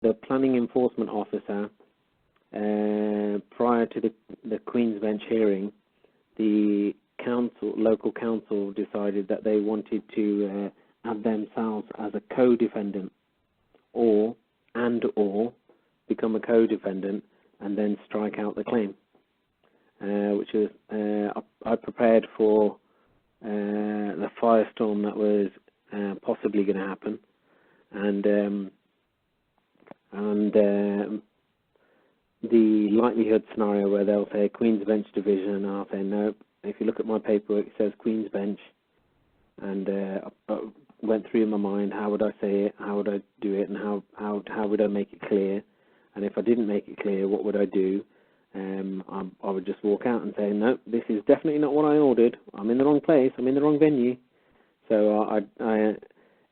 the planning enforcement officer, prior to the Queen's Bench hearing, the local council decided that they wanted to add themselves as a co-defendant, or become a co-defendant and then strike out the claim, which is I prepared for the firestorm that was possibly going to happen, and the likelihood scenario where they'll say Queen's Bench division, and I'll say no. If you look at my paperwork, it says Queen's Bench, and I went through in my mind, how would I say it, how would I do it, and how would I make it clear, and if I didn't make it clear, what would I do? I would just walk out and say, no, this is definitely not what I ordered. I'm in the wrong place. I'm in the wrong venue. So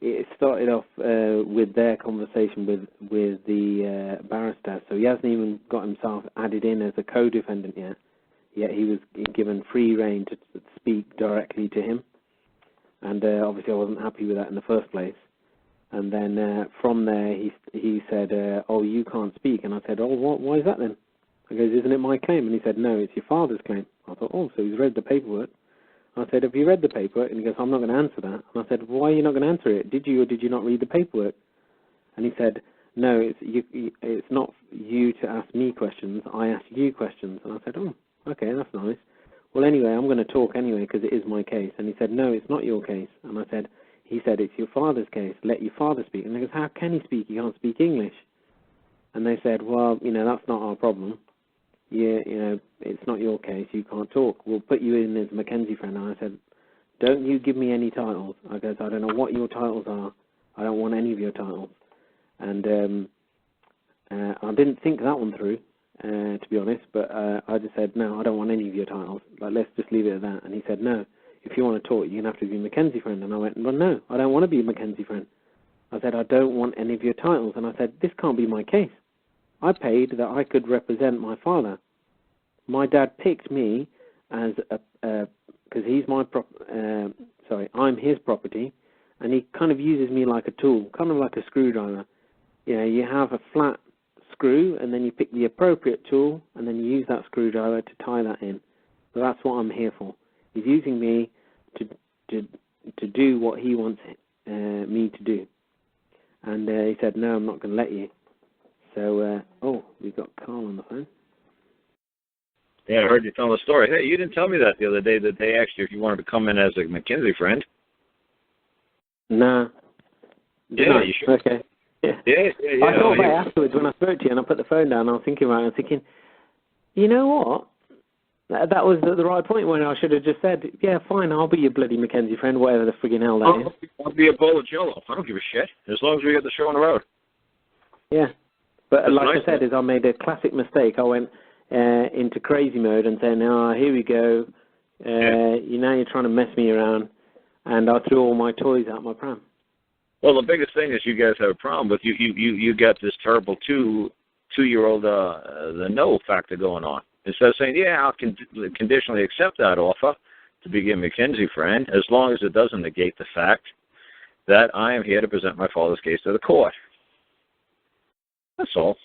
it started off with their conversation with the barrister. So he hasn't even got himself added in as a co-defendant yet he was given free rein to speak directly to him. And obviously I wasn't happy with that in the first place. And then from there he said, oh, you can't speak. And I said, oh, why is that then? I goes, isn't it my claim? And he said, no, it's your father's claim. I thought, oh, so he's read the paperwork. I said, have you read the paperwork? And he goes, I'm not going to answer that. And I said, why are you not going to answer it? Did you or did you not read the paperwork? And he said, no, it's not you to ask me questions. I ask you questions. And I said, oh, okay, that's nice. Well, anyway, I'm going to talk anyway because it is my case. And he said, no, it's not your case. And he said, it's your father's case. Let your father speak. And he goes, how can he speak? He can't speak English. And they said, well, that's not our problem. It's not your case. You can't talk. We'll put you in as a Mackenzie friend. And I said, don't you give me any titles. I goes, I don't know what your titles are. I don't want any of your titles. And I didn't think that one through, to be honest. But I just said, no, I don't want any of your titles. Like, let's just leave it at that. And he said, no, if you want to talk, you're going to have to be a Mackenzie friend. And I went, well, no, I don't want to be a Mackenzie friend. I said, I don't want any of your titles. And I said, this can't be my case. I paid that I could represent my father. My dad picked me as because he's my I'm his property, and he kind of uses me like a tool, kind of like a screwdriver. You have a flat screw, and then you pick the appropriate tool, and then you use that screwdriver to tie that in. So that's what I'm here for. He's using me to do what he wants me to do. And he said, no, I'm not going to let you. So, we got Karl on the phone. Yeah, I heard you tell the story. Hey, you didn't tell me that the other day that they asked you if you wanted to come in as a Mackenzie friend. No. Yeah, you should. Okay. Yeah. Yeah. I thought about it afterwards when I spoke to you and I put the phone down. I was thinking about it. I was thinking, you know what? That was the right point when I should have just said, yeah, fine, I'll be your bloody Mackenzie friend, whatever the friggin' hell that is. I'll be a bowl of Jello. I don't give a shit, as long as we get the show on the road. Yeah. But that's like nice, I said, I made a classic mistake. I went into crazy mode and saying, here we go. You're trying to mess me around. And I threw all my toys out my pram. Well, the biggest thing is you guys have a problem with you got this terrible two-year-old the no factor going on. Instead of saying, yeah, I'll conditionally accept that offer to be a Mackenzie friend, as long as it doesn't negate the fact that I am here to present my father's case to the court. That's all.